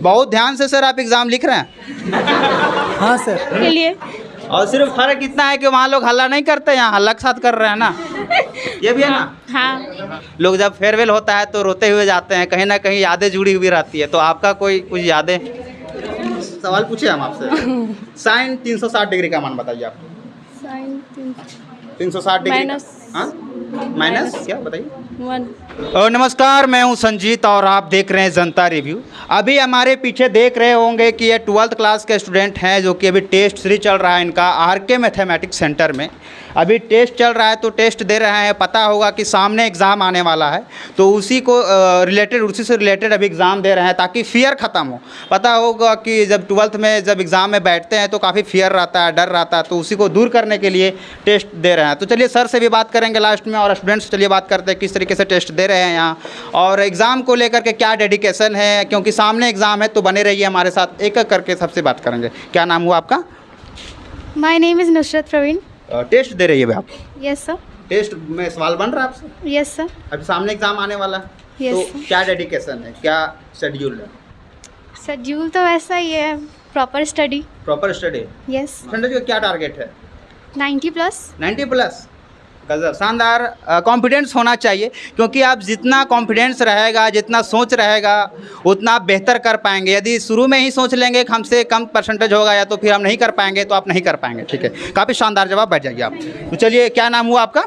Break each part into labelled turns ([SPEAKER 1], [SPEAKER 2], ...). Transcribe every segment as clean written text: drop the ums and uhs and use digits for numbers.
[SPEAKER 1] बहुत ध्यान से सर आप एग्ज़ाम लिख रहे हैं?
[SPEAKER 2] हाँ सर।
[SPEAKER 3] के लिए
[SPEAKER 1] और सिर्फ फर्क इतना है कि वहाँ लोग हल्ला नहीं करते, यहाँ हल्ला के साथ कर रहे हैं ना, ये भी है ना।
[SPEAKER 3] हाँ।
[SPEAKER 1] लोग जब फेयरवेल होता है तो रोते हुए जाते हैं, कहीं ना कहीं यादें जुड़ी हुई रहती है। तो आपका कोई कुछ यादें? सवाल पूछे हम आपसे। साइन 360 डिग्री का मान बताइए आप।
[SPEAKER 3] Sine
[SPEAKER 1] 360 degree
[SPEAKER 3] minus.
[SPEAKER 1] हाँ, माइनस क्या बताइए?
[SPEAKER 3] 1।
[SPEAKER 1] और नमस्कार, मैं हूं संजीत और आप देख रहे हैं जनता रिव्यू। अभी हमारे पीछे देख रहे होंगे कि ये 12th क्लास के स्टूडेंट हैं जो कि अभी टेस्ट सीरीज चल रहा है इनका आरके मैथमेटिक्स सेंटर में। अभी टेस्ट चल रहा है तो टेस्ट दे रहे हैं। पता होगा कि सामने एग्ज़ाम आने वाला है तो उसी से रिलेटेड अभी एग्ज़ाम दे रहे हैं ताकि फियर ख़त्म हो। पता होगा कि जब 12th में जब एग्ज़ाम में बैठते हैं तो काफ़ी फियर रहता है, डर रहता है, तो उसी को दूर करने के लिए टेस्ट दे रहे हैं। तो चलिए सर से भी बात करेंगे लास्ट में और स्टूडेंट्स से चलिए बात करते हैं किस तरीके से टेस्ट दे रहे हैं यहाँ और एग्ज़ाम को लेकर के क्या डेडिकेशन है, क्योंकि सामने एग्ज़ाम है। तो बने रहिए हमारे साथ, एक एक करके सबसे बात करेंगे। क्या नाम हुआ आपका?
[SPEAKER 3] My name is Nusrat Praveen.
[SPEAKER 1] Test दे रही है आप?
[SPEAKER 3] Yes sir.
[SPEAKER 1] टेस्ट में सवाल बन रहा है आपसे?
[SPEAKER 3] Yes sir.
[SPEAKER 1] अभी सामने एग्ज़ाम आने वाला है
[SPEAKER 3] Yes,
[SPEAKER 1] तो
[SPEAKER 3] sir.
[SPEAKER 1] क्या डेडिकेशन है, क्या शेड्यूल है?
[SPEAKER 3] शेड्यूल तो ऐसा ही है, proper study.
[SPEAKER 1] Proper study.
[SPEAKER 3] Yes.
[SPEAKER 1] Percentage का क्या टारगेट है?
[SPEAKER 3] 90+।
[SPEAKER 1] 90+। गजब, शानदार। कॉन्फिडेंस होना चाहिए, क्योंकि आप जितना कॉन्फिडेंस रहेगा, जितना सोच रहेगा, उतना आप बेहतर कर पाएंगे। यदि शुरू में ही सोच लेंगे कि हमसे कम परसेंटेज होगा या तो फिर हम नहीं कर पाएंगे तो आप नहीं कर पाएंगे। ठीक है, काफ़ी शानदार जवाब, बैठ जाइए आप। तो चलिए, क्या नाम हुआ आपका?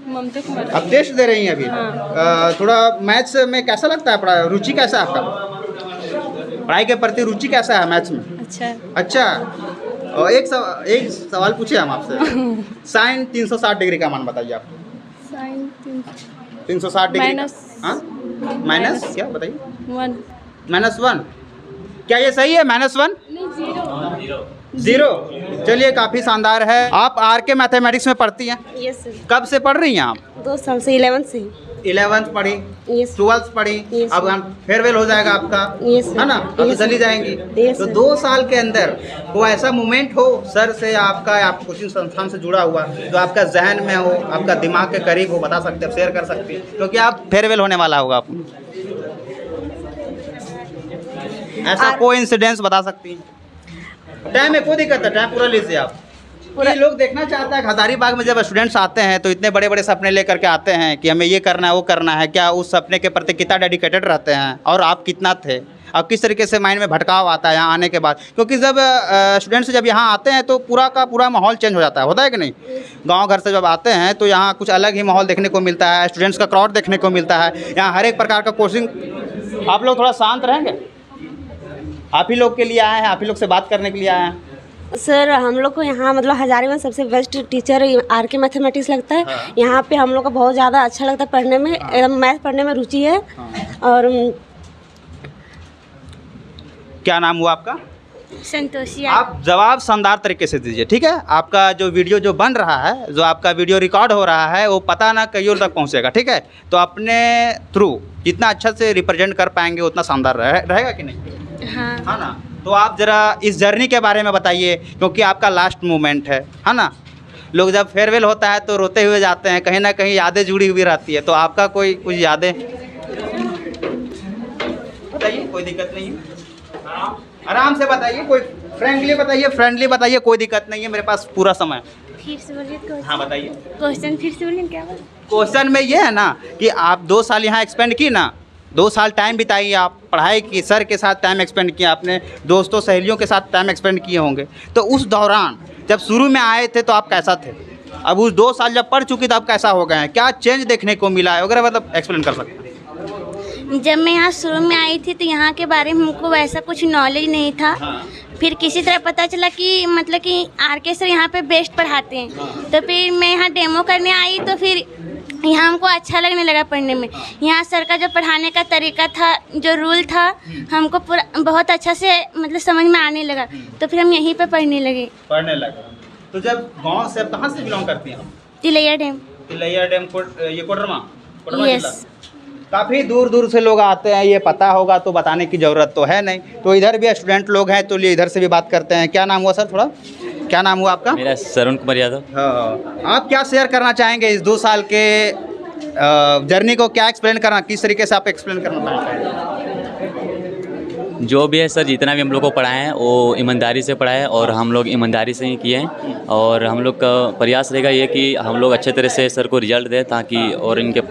[SPEAKER 3] ममता कुमार।
[SPEAKER 1] आप टेस्ट दे रही हैं अभी। थोड़ा मैथ्स में कैसा लगता है? पढ़ाई रुचि कैसा है आपका? पढ़ाई के प्रति रुचि कैसा है मैथ्स में? अच्छा। और एक सवाल पूछे हम आपसे। साइन 360 डिग्री का मान बताइए आप।
[SPEAKER 3] Sine
[SPEAKER 1] 360 degree
[SPEAKER 3] minus.
[SPEAKER 1] हाँ, माइनस क्या बताइए?
[SPEAKER 3] 1।
[SPEAKER 1] -1। क्या ये सही है? -1? 0। चलिए, काफ़ी शानदार है। आप आरके मैथमेटिक्स में पढ़ती हैं?
[SPEAKER 3] Yes sir.
[SPEAKER 1] कब से पढ़ रही हैं आप?
[SPEAKER 3] 2 साल से, 11th से।
[SPEAKER 1] 11th पढ़ी,
[SPEAKER 3] यस।
[SPEAKER 1] 12th पढ़ी,
[SPEAKER 3] Yes.
[SPEAKER 1] अब हम फेयरवेल हो जाएगा आपका,
[SPEAKER 3] Yes, sir.
[SPEAKER 1] है ना? अब तो
[SPEAKER 3] Yes,
[SPEAKER 1] चली
[SPEAKER 3] sir.
[SPEAKER 1] जाएंगी।
[SPEAKER 3] Yes,
[SPEAKER 1] तो
[SPEAKER 3] sir.
[SPEAKER 1] 2 साल के अंदर कोई ऐसा मोमेंट हो सर से आपका, आप कोचिंग संस्थान से जुड़ा हुआ, जो आपका जहन में हो, आपका दिमाग के करीब हो, बता सकते हैं, शेयर कर सकते हैं, क्योंकि आप फेयरवेल होने वाला होगा आपको। ऐसा कोई इंसिडेंस बता सकती हैं? टाइम में कोई दिक्कत है, टाइम पूरा लीजिए आप। ये लोग देखना चाहता है हजारीबाग में जब स्टूडेंट्स आते हैं तो इतने बड़े बड़े सपने लेकर के आते हैं कि हमें ये करना है, वो करना है। क्या उस सपने के प्रति कितना डेडिकेटेड रहते हैं और आप कितना थे? अब किस तरीके से माइंड में भटकाव आता है यहाँ आने के बाद? क्योंकि जब स्टूडेंट्स जब यहाँ आते हैं तो पूरा का पूरा माहौल चेंज हो जाता है, होता है कि नहीं? गांव घर से जब आते हैं तो यहाँ कुछ अलग ही माहौल देखने को मिलता है, स्टूडेंट्स का क्राउड देखने को मिलता है। यहाँ हर एक प्रकार का कोचिंग। आप लोग थोड़ा शांत रहेंगे? आप ही लोग के लिए आए हैं, आप ही लोग से बात करने के लिए आए हैं।
[SPEAKER 4] सर हम लोग को यहाँ मतलब हजारीबाग में सबसे बेस्ट टीचर आरके मैथमेटिक्स लगता है।
[SPEAKER 1] हाँ।
[SPEAKER 4] यहाँ पे हम लोग को बहुत ज़्यादा अच्छा लगता है पढ़ने में। एकदम मैथ पढ़ने में रुचि है। और
[SPEAKER 1] क्या नाम हुआ आपका?
[SPEAKER 3] संतोषी।
[SPEAKER 1] आप जवाब शानदार तरीके से दीजिए, ठीक है? आपका जो वीडियो जो बन रहा है, जो आपका वीडियो रिकॉर्ड हो रहा है, वो पता ना कहीं और तक पहुंचेगा, ठीक है? तो अपने थ्रू जितना अच्छा से रिप्रेजेंट कर पाएंगे उतना शानदार रहेगा कि नहीं?
[SPEAKER 3] हाँ।
[SPEAKER 1] है ना? तो आप ज़रा इस जर्नी के बारे में बताइए, क्योंकि आपका लास्ट मोमेंट है ना? लोग जब फेयरवेल होता है तो रोते हुए जाते हैं, कहीं ना कहीं यादें जुड़ी हुई रहती है। तो आपका कोई कुछ यादें बताइए, कोई दिक्कत नहीं है, आराम से बताइए, कोई फ्रेंडली बताइए, कोई दिक्कत नहीं है, मेरे पास पूरा समय।
[SPEAKER 3] फिर से बोलिए।
[SPEAKER 1] हाँ बताइए
[SPEAKER 3] क्वेश्चन फिर से बोलिए, क्या बोल?
[SPEAKER 1] क्वेश्चन में ये है ना कि आप 2 साल यहाँ एक्सपेंड की ना, 2 साल टाइम बिताई, आप पढ़ाई की, सर के साथ टाइम एक्सपेंड किया, आपने दोस्तों सहेलियों के साथ टाइम एक्सपेंड किए होंगे। तो उस दौरान जब शुरू में आए थे तो आप कैसा थे? अब उस 2 साल जब पढ़ चुकी तो आप कैसा हो गए हैं? क्या चेंज देखने को मिला है वगैरह, मतलब एक्सप्लेन कर सकते हैं?
[SPEAKER 5] जब मैं यहाँ शुरू में आई थी तो यहाँ के बारे में हमको वैसा कुछ नॉलेज नहीं था। फिर किसी तरह पता चला कि मतलब कि आरके सर यहाँ पे बेस्ट पढ़ाते हैं। तो फिर मैं यहाँ डेमो करने आई तो फिर यहाँ हमको अच्छा लगने लगा पढ़ने में। यहाँ सर का जो पढ़ाने का तरीका था, जो रूल था, हमको पूरा बहुत अच्छा से मतलब समझ में आने लगा। तो फिर हम यहीं पे पढ़ने लगे।
[SPEAKER 1] तो जब गाँव से, कहाँ से बिलोंग करती हैं?
[SPEAKER 5] तिलैया डैम।
[SPEAKER 1] तिलैया डैम ये कोडरमा
[SPEAKER 5] यस।
[SPEAKER 1] जिला। काफ़ी दूर दूर से लोग आते हैं, ये पता होगा तो बताने की ज़रूरत तो है नहीं। तो इधर भी स्टूडेंट लोग हैं तो इधर से भी बात करते हैं। क्या नाम हुआ सर? थोड़ा क्या नाम हुआ आपका?
[SPEAKER 6] मेरा सरुण कुमार यादव।
[SPEAKER 1] हाँ, आप क्या शेयर करना चाहेंगे इस 2 साल के जर्नी को? क्या एक्सप्लेन करना, किस तरीके से आप एक्सप्लेन करना चाहेंगे?
[SPEAKER 2] जो भी है सर, जितना भी हम लोग को पढ़ाए हैं वो ईमानदारी से पढ़ाए हैं और हम लोग ईमानदारी से ही किए हैं। और हम लोग का प्रयास रहेगा ये कि हम लोग अच्छे तरह से सर को रिजल्ट दें ताकि और इनके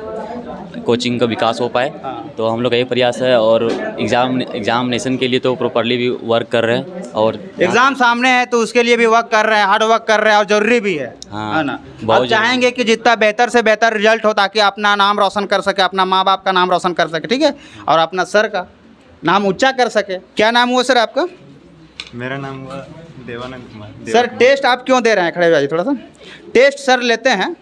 [SPEAKER 2] कोचिंग का विकास हो पाए। तो हम लोग का यही प्रयास है और एग्जामिनेशन के लिए तो प्रॉपरली भी वर्क कर रहे हैं। और
[SPEAKER 1] एग्जाम सामने है तो उसके लिए भी वर्क कर रहे हैं, हार्ड वर्क कर रहे हैं और ज़रूरी भी है।
[SPEAKER 2] हाँ,
[SPEAKER 1] है ना।
[SPEAKER 2] बहुत
[SPEAKER 1] आप चाहेंगे कि जितना बेहतर से बेहतर रिजल्ट हो ताकि अपना नाम रोशन कर सके, अपना माँ बाप का नाम रोशन कर सके, ठीक है, और अपना सर का नाम ऊंचा कर सके। क्या नाम हुआ सर आपका?
[SPEAKER 6] मेरा नाम हुआ देवानंद कुमार।
[SPEAKER 1] सर टेस्ट आप क्यों दे रहे हैं? खड़े हो जाइए थोड़ा सा। टेस्ट सर लेते हैं,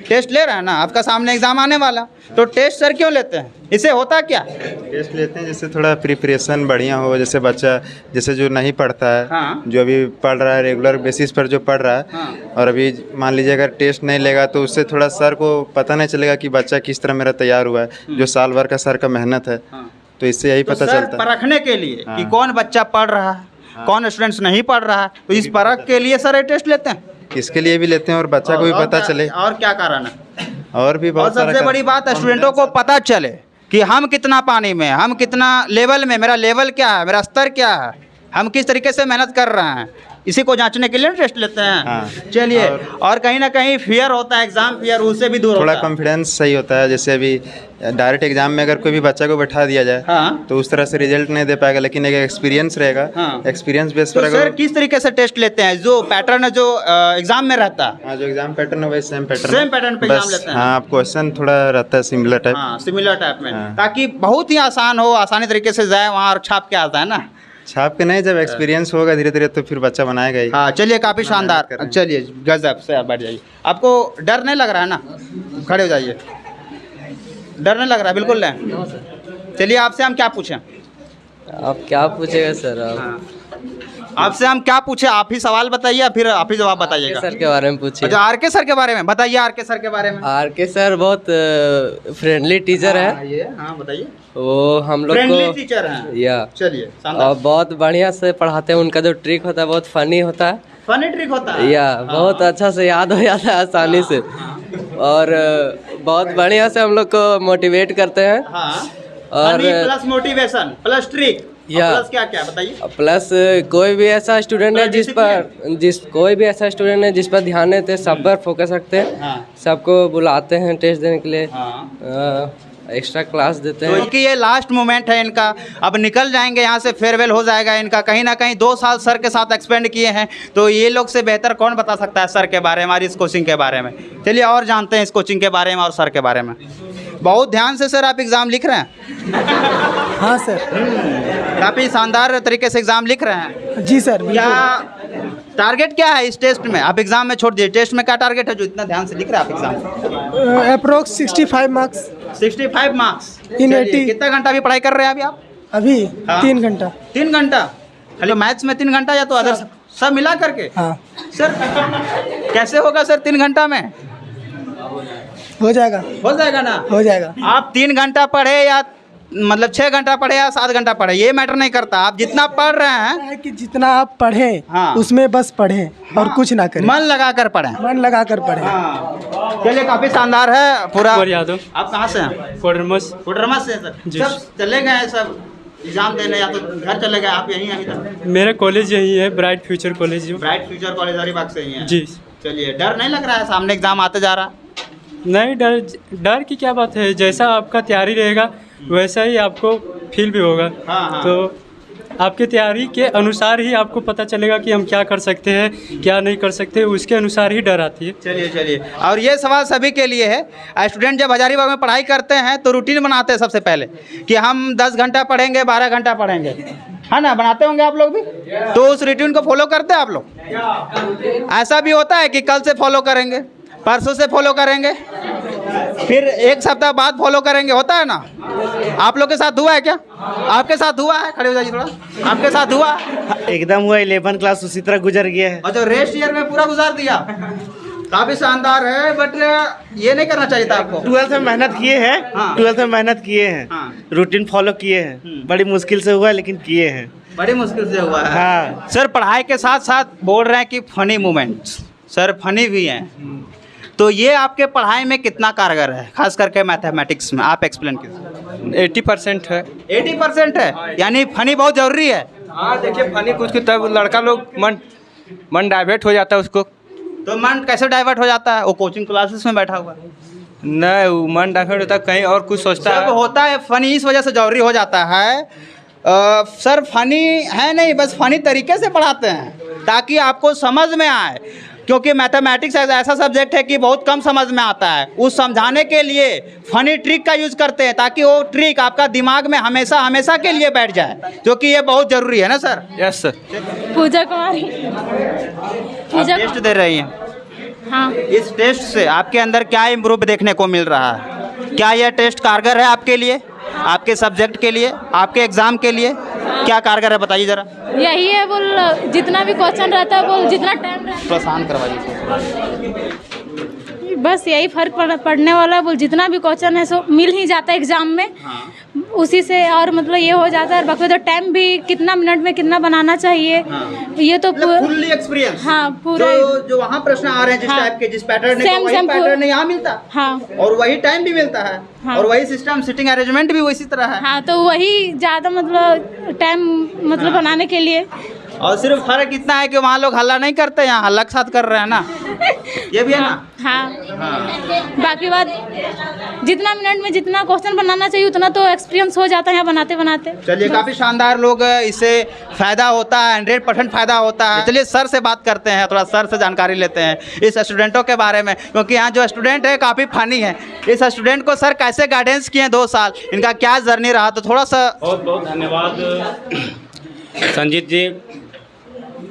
[SPEAKER 1] टेस्ट ले रहे हैं ना, आपका सामने एग्जाम आने वाला, तो टेस्ट सर क्यों लेते हैं? इससे होता क्या?
[SPEAKER 6] टेस्ट लेते हैं जिससे थोड़ा प्रिपरेशन बढ़िया हो, जैसे बच्चा जैसे जो नहीं पढ़ता है,
[SPEAKER 1] हाँ।
[SPEAKER 6] जो अभी पढ़ रहा है रेगुलर बेसिस पर जो पढ़ रहा है,
[SPEAKER 1] हाँ।
[SPEAKER 6] और अभी मान लीजिए अगर टेस्ट नहीं लेगा तो उससे थोड़ा सर को पता नहीं चलेगा कि बच्चा किस तरह मेरा तैयार हुआ है, जो साल भर का सर का मेहनत है।
[SPEAKER 1] हाँ।
[SPEAKER 6] तो इससे यही
[SPEAKER 1] तो
[SPEAKER 6] पता
[SPEAKER 1] सर
[SPEAKER 6] चलता है।
[SPEAKER 1] परखने के लिए कि
[SPEAKER 6] हाँ।
[SPEAKER 1] कौन बच्चा पढ़ रहा है, कौन स्टूडेंट्स नहीं पढ़ रहा है, तो इस परख के लिए सर ये टेस्ट लेते हैं।
[SPEAKER 6] इसके लिए भी लेते हैं और बच्चा को भी
[SPEAKER 1] और
[SPEAKER 6] पता
[SPEAKER 1] क्या-
[SPEAKER 6] चले।
[SPEAKER 1] और क्या कारण है?
[SPEAKER 6] और भी
[SPEAKER 1] और
[SPEAKER 6] बहुत सारा
[SPEAKER 1] सबसे बड़ी बात है स्टूडेंटों को पता चले कि हम कितना पानी में, हम कितना लेवल में, मेरा लेवल क्या है, मेरा स्तर क्या है, हम किस तरीके से मेहनत कर रहे हैं, इसी को जांचने के लिए टेस्ट लेते हैं।
[SPEAKER 6] हाँ।
[SPEAKER 1] चलिए, और कहीं ना कहीं फियर होता है, एग्जाम फियर, उससे भी दूर
[SPEAKER 6] थोड़ा
[SPEAKER 1] होता है।
[SPEAKER 6] कॉन्फिडेंस सही होता है। जैसे अभी डायरेक्ट एग्जाम में अगर कोई भी बच्चा को बैठा दिया जाए,
[SPEAKER 1] हाँ।
[SPEAKER 6] तो उस तरह से रिजल्ट नहीं दे पाएगा, लेकिन एक एक्सपीरियंस रहेगा।
[SPEAKER 1] हाँ।
[SPEAKER 6] एक्सपीरियंस बेस
[SPEAKER 1] तो
[SPEAKER 6] पर
[SPEAKER 1] सर
[SPEAKER 6] अगर
[SPEAKER 1] किस तरीके से टेस्ट लेते हैं? जो पैटर्न है जो एग्जाम में रहता है,
[SPEAKER 6] हाँ, जो एग्जाम पैटर्न है वही सेम पैटर्न
[SPEAKER 1] Same pattern पे exam लेते हैं।
[SPEAKER 6] हाँ, क्वेश्चन थोड़ा रहता है सिमिलर टाइप।
[SPEAKER 1] हाँ, सिमिलर टाइप में,
[SPEAKER 6] हाँ।
[SPEAKER 1] ताकि बहुत ही आसान हो, आसानी तरीके से जाए वहाँ और छाप के आता है ना।
[SPEAKER 6] छाप के नहीं, जब एक्सपीरियंस होगा धीरे धीरे तो फिर बच्चा बनाएगा ही।
[SPEAKER 1] हाँ, चलिए, काफ़ी शानदार।
[SPEAKER 6] करें।
[SPEAKER 1] चलिए, गजब से आप बैठ जाइए। आपको डर नहीं लग रहा है ना? खड़े हो जाइए। डर नहीं लग रहा है? बिल्कुल नहीं। चलिए, आपसे हम क्या पूछें?
[SPEAKER 7] आप क्या पूछेगा सर? आप
[SPEAKER 1] हाँ। आपसे हम क्या पूछे? आप ही सवाल बताइए, फिर आप ही जवाब बताइएगा।
[SPEAKER 7] सर के बारे में पूछिए।
[SPEAKER 1] अच्छा, आर के सर के बारे में बताइए। आर के सर के बारे में।
[SPEAKER 7] आर के सर बहुत फ्रेंडली टीचर है।
[SPEAKER 1] हाँ, बताइए।
[SPEAKER 7] वो हम लोग
[SPEAKER 1] फ्रेंडली
[SPEAKER 7] को
[SPEAKER 1] टीचर हैं।
[SPEAKER 7] या
[SPEAKER 1] चलिए,
[SPEAKER 7] और
[SPEAKER 1] शानदार।
[SPEAKER 7] बहुत बढ़िया से पढ़ाते हैं। उनका जो ट्रिक होता है बहुत फनी होता है,
[SPEAKER 1] फनी ट्रिक होता है।
[SPEAKER 7] या बहुत अच्छा से याद हो जाता है आसानी से। और बहुत बढ़िया से हम लोग को मोटिवेट करते हैं।
[SPEAKER 1] हाँ।
[SPEAKER 7] और
[SPEAKER 1] प्लस मोटिवेशन प्लस ट्रिक,
[SPEAKER 7] या
[SPEAKER 1] प्लस क्या क्या बताइए।
[SPEAKER 7] प्लस कोई भी ऐसा स्टूडेंट है कोई भी ऐसा स्टूडेंट है जिस पर ध्यान देते हैं, सब पर फोकस रखते हैं,
[SPEAKER 1] हाँ।
[SPEAKER 7] सबको बुलाते हैं टेस्ट देने के लिए,
[SPEAKER 1] हाँ।
[SPEAKER 7] एक्स्ट्रा क्लास देते हैं।
[SPEAKER 1] क्योंकि ये लास्ट मोमेंट है इनका, अब निकल जाएंगे यहाँ से, फेयरवेल हो जाएगा इनका। कहीं ना कहीं 2 साल सर के साथ एक्सपेंड किए हैं, तो ये लोग से बेहतर कौन बता सकता है सर के बारे में, हमारी इस कोचिंग के बारे में। चलिए, और जानते हैं इस कोचिंग के बारे में और सर के बारे में। बहुत ध्यान से सर आप एग्ज़ाम लिख रहे हैं।
[SPEAKER 8] हाँ सर।
[SPEAKER 1] काफ़ी शानदार तरीके से एग्ज़ाम लिख रहे हैं।
[SPEAKER 8] जी सर,
[SPEAKER 1] क्या टारगेट क्या है इस टेस्ट में? आप एग्ज़ाम में छोड़ दीजिए, टेस्ट में क्या टारगेट है जो इतना ध्यान से लिख रहे हैं आप exam?
[SPEAKER 8] Approx 65 marks
[SPEAKER 1] 65 marks.
[SPEAKER 8] In
[SPEAKER 1] चलिए,
[SPEAKER 8] 80।
[SPEAKER 1] कितना घंटा भी पढ़ाई कर रहे हैं अभी आप?
[SPEAKER 8] अभी
[SPEAKER 1] हाँ।
[SPEAKER 8] 3 घंटा।
[SPEAKER 1] 3 घंटा खाली मैथ्स में 3 घंटा, या तो अदर सब मिला करके?
[SPEAKER 8] हाँ,
[SPEAKER 1] सर कैसे होगा सर 3 घंटा में?
[SPEAKER 8] हो जाएगा,
[SPEAKER 1] हो जाएगा ना?
[SPEAKER 8] हो जाएगा।
[SPEAKER 1] आप 3 घंटा पढ़े या मतलब 6 घंटा पढ़े या 7 घंटा पढ़े, ये मैटर नहीं करता। आप जितना पढ़ रहे हैं,
[SPEAKER 8] है कि जितना आप पढ़ें,
[SPEAKER 1] हाँ।
[SPEAKER 8] उसमें बस पढ़ें और कुछ ना करें,
[SPEAKER 1] मन लगा कर पढ़ें।
[SPEAKER 8] मन लगा कर पढ़ें।
[SPEAKER 1] हाँ। चलिए, काफ़ी शानदार है पूरा।
[SPEAKER 9] यादव,
[SPEAKER 1] आप कहाँ से हैं? कोडरमा से सर।
[SPEAKER 9] जी।
[SPEAKER 1] सब चले गए हैं, सब एग्जाम देने, या तो घर चले गए, आप यहीं अभी तक?
[SPEAKER 9] मेरा कॉलेज यही है, bright future college.
[SPEAKER 1] Bright future college Haribag से ही है।
[SPEAKER 9] जी।
[SPEAKER 1] चलिए, डर नहीं लग रहा है? सामने एग्जाम आते जा रहा।
[SPEAKER 9] नहीं, डर की क्या बात है, जैसा आपका तैयारी रहेगा वैसा ही आपको फील भी होगा।
[SPEAKER 1] हाँ, हाँ।
[SPEAKER 9] तो आपके तैयारी के अनुसार ही आपको पता चलेगा कि हम क्या कर सकते हैं, क्या नहीं कर सकते, उसके अनुसार ही डर आती है।
[SPEAKER 1] चलिए चलिए, और ये सवाल सभी के लिए है। स्टूडेंट जब हजारीबाग में पढ़ाई करते हैं तो रूटीन बनाते हैं सबसे पहले कि हम 10 घंटा पढ़ेंगे, 12 घंटा पढ़ेंगे, है ना? बनाते होंगे आप लोग भी, तो उस रूटीन को फॉलो करते हैं आप लोग? ऐसा भी होता है कि कल से फॉलो करेंगे, परसों से फॉलो करेंगे, फिर 1 सप्ताह बाद फॉलो करेंगे, होता है ना? आप लोग के साथ हुआ है क्या? आपके साथ हुआ है? खड़े हो जाइए थोड़ा। आपके साथ हुआ?
[SPEAKER 10] एकदम हुआ। 11 क्लास उसी तरह गुजर गया है।
[SPEAKER 1] और जो रेस्ट ईयर में पूरा गुजार दिया, काफी शानदार है। बट ये नहीं करना चाहिए था आपको।
[SPEAKER 10] 12th में मेहनत किए हैं।
[SPEAKER 1] हाँ।
[SPEAKER 10] 12th में मेहनत किए हैं।
[SPEAKER 1] हाँ।
[SPEAKER 10] रूटीन फॉलो किए हैं। बड़ी मुश्किल से हुआ है, लेकिन किए हैं।
[SPEAKER 1] बड़ी मुश्किल से हुआ है।
[SPEAKER 10] हाँ।
[SPEAKER 1] सर, पढ़ाई के साथ साथ बोल रहे हैं कि फनी मोमेंट्स, सर फनी भी हैं, तो ये आपके पढ़ाई में कितना कारगर है, खास करके मैथमेटिक्स में? आप एक्सप्लेन कीजिए।
[SPEAKER 7] 80% है।
[SPEAKER 1] 80% है, यानी फनी बहुत ज़रूरी है।
[SPEAKER 7] हाँ देखिए फनी कुछ तब लड़का लोग मन डाइवर्ट हो जाता है उसको।
[SPEAKER 1] तो मन कैसे डाइवर्ट हो जाता है? वो कोचिंग क्लासेस में बैठा हुआ है।
[SPEAKER 7] नहीं वो मन डाइवर्ट होता है कहीं और कुछ सोचता
[SPEAKER 1] सब
[SPEAKER 7] है।
[SPEAKER 1] होता है, फनी इस वजह से जरूरी हो जाता है। सर फनी है नहीं, बस फनी तरीके से पढ़ाते हैं ताकि आपको समझ में आए, क्योंकि मैथमेटिक्स ऐसा सब्जेक्ट है कि बहुत कम समझ में आता है। उस समझाने के लिए फनी ट्रिक का यूज़ करते हैं ताकि वो ट्रिक आपका दिमाग में हमेशा हमेशा के लिए बैठ जाए, जो कि ये बहुत ज़रूरी है ना sir.
[SPEAKER 7] Yes sir.
[SPEAKER 3] Pooja Kumari.
[SPEAKER 1] आप टेस्ट दे रही हैं,
[SPEAKER 3] हाँ।
[SPEAKER 1] इस टेस्ट से आपके अंदर क्या इम्प्रूव देखने को मिल रहा है? क्या यह टेस्ट कारगर है आपके लिए, आपके सब्जेक्ट के लिए, आपके एग्ज़ाम के लिए? क्या कारगर है बताइए ज़रा।
[SPEAKER 3] यही है बोल, जितना भी क्वेश्चन रहता है बोल, जितना टाइम रहता
[SPEAKER 1] थोड़ा शांत करवाइए।
[SPEAKER 3] है बस यही फर्क पड़ने वाला है बोल, जितना भी क्वेश्चन है सो मिल ही जाता है एग्जाम में। उसी से और मतलब ये हो जाता है। बाकी तो टाइम भी कितना मिनट में कितना बनाना चाहिए, ये तो
[SPEAKER 1] फुल्ली एक्सपीरियंस।
[SPEAKER 3] हाँ पूरा
[SPEAKER 1] जो वहाँ प्रश्न आ रहे हैं जिस टाइप के, जिस पैटर्न
[SPEAKER 3] सेम
[SPEAKER 1] वही पैटर्न यहाँ मिलता,
[SPEAKER 3] हाँ,
[SPEAKER 1] और वही टाइम भी मिलता है, और वही सिस्टम सिटिंग अरेंजमेंट भी उसी तरह है।
[SPEAKER 3] हाँ तो वही ज़्यादा मतलब टाइम मतलब बनाने के लिए।
[SPEAKER 1] और सिर्फ फर्क इतना है कि वहाँ लोग हल्ला नहीं करते, यहाँ हल्ला के साथ कर रहे हैं ना, ये भी है ना।
[SPEAKER 3] हाँ बाकी बात जितना मिनट में जितना क्वेश्चन बनाना चाहिए उतना तो एक्सपीरियंस हो जाता है यहाँ बनाते बनाते।
[SPEAKER 1] चलिए काफ़ी शानदार, लोग इससे फ़ायदा होता है, 100% फ़ायदा होता है। चलिए सर से बात करते हैं, थोड़ा सर से जानकारी लेते हैं इस स्टूडेंटों के बारे में, क्योंकि यहाँ जो स्टूडेंट है काफ़ी फनी है। इस स्टूडेंट को सर कैसे गाइडेंस किए 2 साल, इनका क्या जर्नी रहा, तो थोड़ा सा।
[SPEAKER 11] बहुत बहुत धन्यवाद संजीत जी।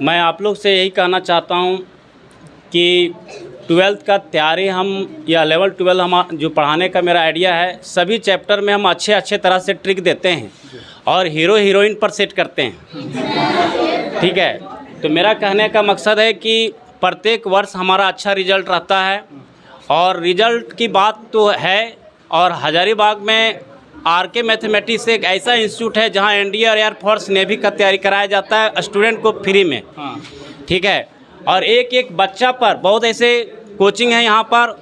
[SPEAKER 11] मैं आप लोग से यही कहना चाहता हूँ कि 12th का तैयारी हम या लेवल 12 हम जो पढ़ाने का मेरा आइडिया है, सभी चैप्टर में हम अच्छे तरह से ट्रिक देते हैं और हीरो हीरोइन पर सेट करते हैं। ठीक है, तो मेरा कहने का मकसद है कि प्रत्येक वर्ष हमारा अच्छा रिजल्ट रहता है, और रिजल्ट की बात तो है। और हजारीबाग में आरके मैथमेटिक्स एक ऐसा इंस्टीट्यूट है जहां एनडीए और एयरफोर्स नेवी का तैयारी कराया जाता है स्टूडेंट को फ्री में। ठीक है, और एक बच्चा पर बहुत ऐसे कोचिंग है यहाँ पर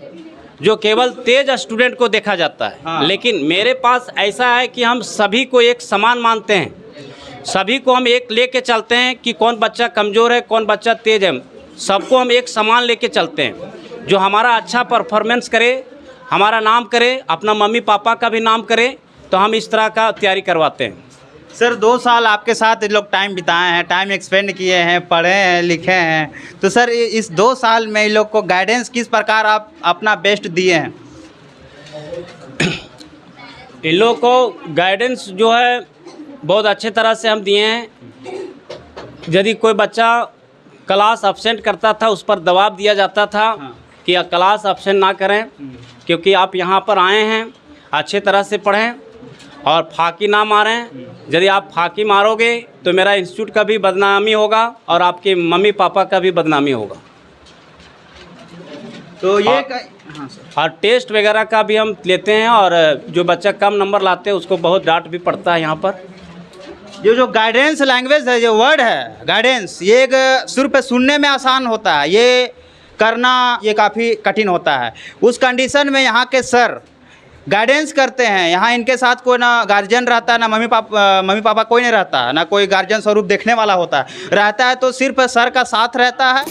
[SPEAKER 11] जो केवल तेज स्टूडेंट को देखा जाता है। लेकिन मेरे पास ऐसा है कि हम सभी को एक समान मानते हैं, सभी को हम एक लेके चलते हैं कि कौन बच्चा कमज़ोर है कौन बच्चा तेज है, सबको हम एक समान लेके चलते हैं। जो हमारा अच्छा परफॉर्मेंस करे, हमारा नाम करे, अपना मम्मी पापा का भी नाम करे, तो हम इस तरह का तैयारी करवाते हैं।
[SPEAKER 1] सर 2 साल आपके साथ इन लोग टाइम बिताए हैं, टाइम एक्सपेंड किए हैं, पढ़े हैं, लिखे हैं, तो सर इस 2 साल में इन लोग को गाइडेंस किस प्रकार आप अपना बेस्ट दिए हैं?
[SPEAKER 11] इन लोग को गाइडेंस जो है बहुत अच्छे तरह से हम दिए हैं। यदि कोई बच्चा क्लास अब्सेंट करता था उस पर दबाव दिया जाता था कि क्लास अब्सेंट ना करें, क्योंकि आप यहाँ पर आए हैं, अच्छे तरह से पढ़ें और फाकी ना मारें। यदि आप फाकी मारोगे तो मेरा इंस्टीट्यूट का भी बदनामी होगा और आपके मम्मी पापा का भी बदनामी होगा।
[SPEAKER 1] तो ये
[SPEAKER 11] हाँ सर। और टेस्ट वगैरह का भी हम लेते हैं, और जो बच्चा कम नंबर लाते हैं उसको बहुत डांट भी पड़ता है यहाँ पर।
[SPEAKER 1] जो गाइडेंस लैंग्वेज है, जो वर्ड है गाइडेंस, ये सिर्फ सुनने में आसान होता है, ये करना ये काफ़ी कठिन होता है। उस कंडीशन में यहाँ के सर गाइडेंस करते हैं। यहाँ इनके साथ कोई ना गार्जियन रहता है, ना मम्मी पापा कोई नहीं रहता, ना कोई गार्जियन स्वरूप देखने वाला होता है। रहता है तो सिर्फ सर का साथ रहता है।